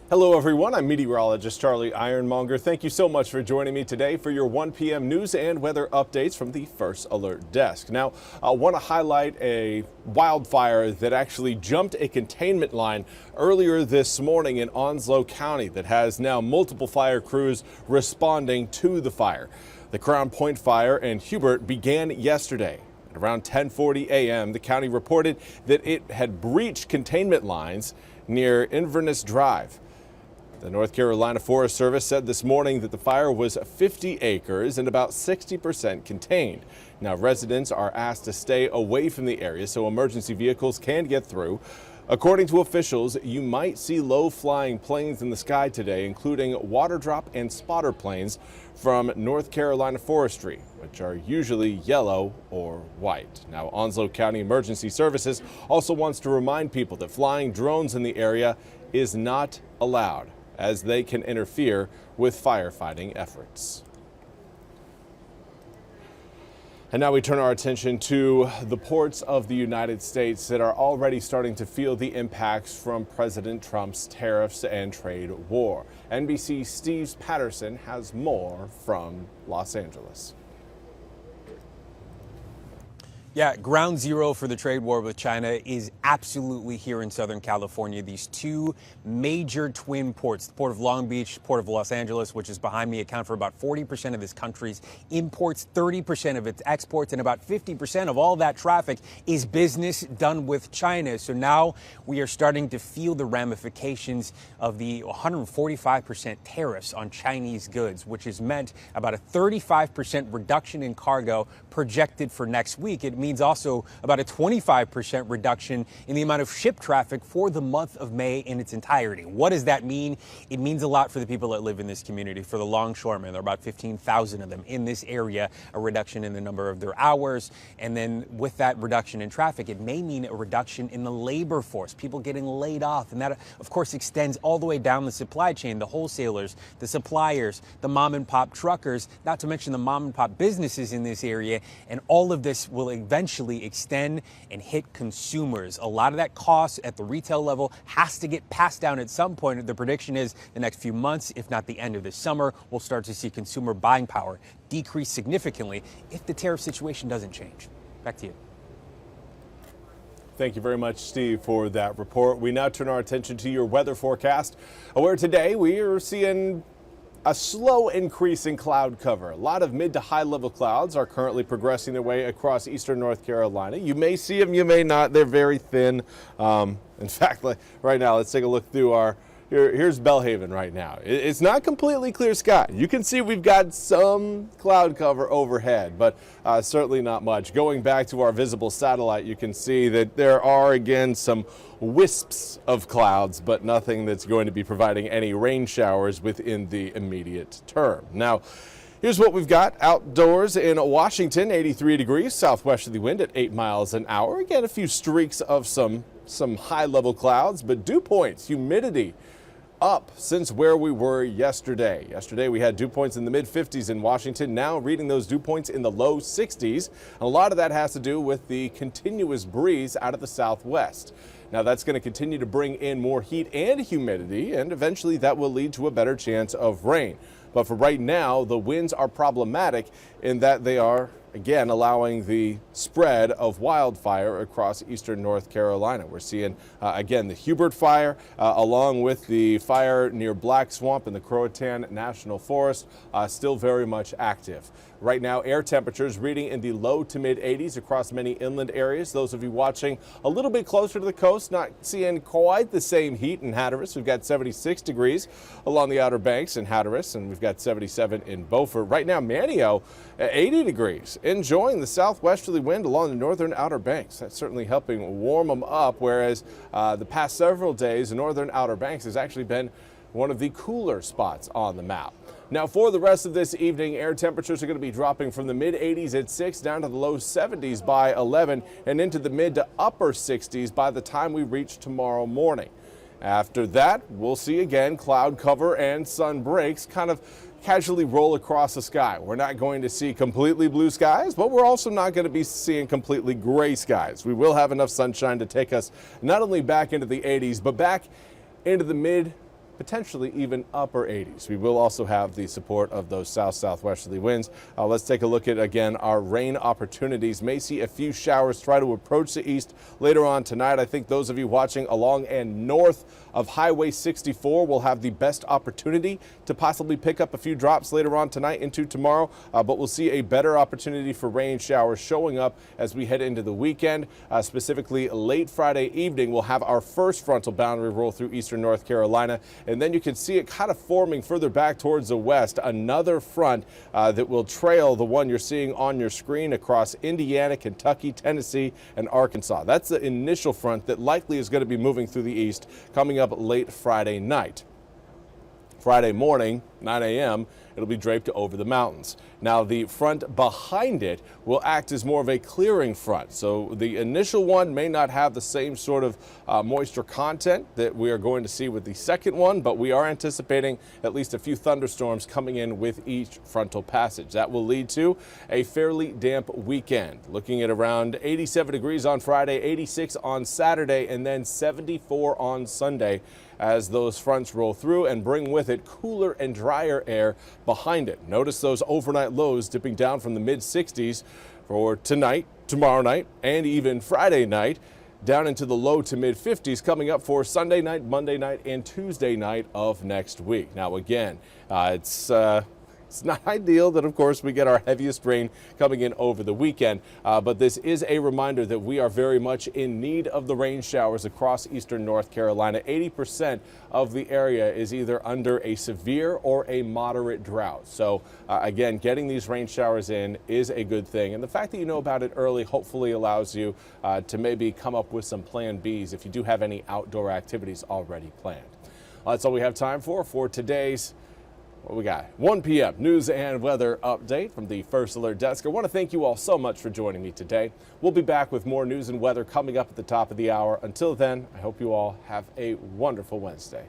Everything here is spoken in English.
Hello everyone, I'm meteorologist Charlie Ironmonger. Thank you so much for joining me today for your 1 p.m. news and weather updates from the First Alert Desk. Now, I want to highlight a wildfire that actually jumped a containment line earlier this morning in Onslow County that has now multiple fire crews responding to the fire. The Crown Point fire in Hubert began yesterday. At around 10:40 a.m., the county reported that it had breached containment lines near Inverness Drive. The North Carolina Forest Service said this morning that the fire was 50 acres and about 60% contained. Now, residents are asked to stay away from the area so emergency vehicles can get through. According to officials, you might see low-flying planes in the sky today, including water drop and spotter planes from North Carolina Forestry, which are usually yellow or white. Now, Onslow County Emergency Services also wants to remind people that flying drones in the area is not allowed, as they can interfere with firefighting efforts. And now we turn our attention to the ports of the United States that are already starting to feel the impacts from President Trump's tariffs and trade war. NBC's Steve Patterson has more from Los Angeles. Yeah, ground zero for the trade war with China is absolutely here in Southern California. These two major twin ports, the Port of Long Beach, Port of Los Angeles, which is behind me, account for about 40% of this country's imports, 30% of its exports, and about 50% of all that traffic is business done with China. So now we are starting to feel the ramifications of the 145% tariffs on Chinese goods, which has meant about a 35% reduction in cargo projected for next week. It means also about a 25% reduction in the amount of ship traffic for the month of May in its entirety. What does that mean? It means a lot for the people that live in this community, for the longshoremen. There are about 15,000 of them in this area, a reduction in the number of their hours. And then with that reduction in traffic, it may mean a reduction in the labor force, people getting laid off. And that, of course, extends all the way down the supply chain, the wholesalers, the suppliers, the mom and pop truckers, not to mention the mom and pop businesses in this area. And all of this will eventually extend and hit consumers. A lot of that cost at the retail level has to get passed down at some point. The prediction is the next few months, if not the end of this summer, we'll start to see consumer buying power decrease significantly if the tariff situation doesn't change. Back to you. Thank you very much, Steve, for that report. We now turn our attention to your weather forecast, where today we are seeing a slow increase in cloud cover. A lot of mid to high level clouds are currently progressing their way across eastern North Carolina. You may see them, you may not. They're very thin. In fact, right now, let's take a look through our, here's Belhaven right now. It's not completely clear sky. You can see we've got some cloud cover overhead, but certainly not much. Going back to our visible satellite, you can see that there are again some wisps of clouds, but nothing that's going to be providing any rain showers within the immediate term. Now, here's what we've got outdoors in Washington, 83 degrees, southwesterly wind at 8 miles an hour. Again, a few streaks of some high-level clouds, but dew points, humidity up since where we were yesterday. Yesterday we had dew points in the mid-50s in Washington. Now reading those dew points in the low 60s. And a lot of that has to do with the continuous breeze out of the southwest. Now that's going to continue to bring in more heat and humidity, and eventually that will lead to a better chance of rain. But for right now, the winds are problematic in that they are, again, allowing the spread of wildfire across eastern North Carolina. We're seeing, again, the Hubert fire, along with the fire near Black Swamp in the Croatan National Forest, still very much active. Right now, air temperatures reading in the low to mid 80s across many inland areas. Those of you watching a little bit closer to the coast, not seeing quite the same heat in Hatteras. We've got 76 degrees along the Outer Banks in Hatteras, and we've got 77 in Beaufort. Right now, Manio at 80 degrees, enjoying the southwesterly wind along the northern Outer Banks. That's certainly helping warm them up, whereas the past several days, the northern Outer Banks has actually been one of the cooler spots on the map. Now for the rest of this evening, air temperatures are going to be dropping from the mid 80s at 6 down to the low 70s by 11 and into the mid to upper 60s by the time we reach tomorrow morning. After that, we'll see again cloud cover and sun breaks kind of casually roll across the sky. We're not going to see completely blue skies, but we're also not going to be seeing completely gray skies. We will have enough sunshine to take us not only back into the 80s, but back into the mid potentially even upper 80s. We will also have the support of those south-southwesterly winds. Let's take a look at, again, our rain opportunities. May see a few showers try to approach the east later on tonight. I think those of you watching along and north of Highway 64 will have the best opportunity to possibly pick up a few drops later on tonight into tomorrow, but we'll see a better opportunity for rain showers showing up as we head into the weekend. Specifically late Friday evening, we'll have our first frontal boundary roll through eastern North Carolina, and then you can see it kind of forming further back towards the west, another front that will trail the one you're seeing on your screen across Indiana, Kentucky, Tennessee, and Arkansas. That's the initial front that likely is going to be moving through the east coming up late Friday night. Friday morning, 9 a.m., it'll be draped over the mountains. Now, the front behind it will act as more of a clearing front. So the initial one may not have the same sort of moisture content that we are going to see with the second one, but we are anticipating at least a few thunderstorms coming in with each frontal passage. That will lead to a fairly damp weekend. Looking at around 87 degrees on Friday, 86 on Saturday, and then 74 on Sunday as those fronts roll through and bring with it cooler and drier air behind it. Notice those overnight lows dipping down from the mid-60s for tonight, tomorrow night, and even Friday night, down into the low to mid-50s coming up for Sunday night, Monday night, and Tuesday night of next week. Now, again, it's not ideal that, of course, we get our heaviest rain coming in over the weekend, but this is a reminder that we are very much in need of the rain showers across eastern North Carolina. 80% of the area is either under a severe or a moderate drought. So, again, getting these rain showers in is a good thing. And the fact that you know about it early hopefully allows you to maybe come up with some plan Bs if you do have any outdoor activities already planned. That's all we have time for today's what we got 1 p.m. news and weather update from the First Alert Desk. I want to thank you all so much for joining me today. We'll be back with more news and weather coming up at the top of the hour. Until then, I hope you all have a wonderful Wednesday.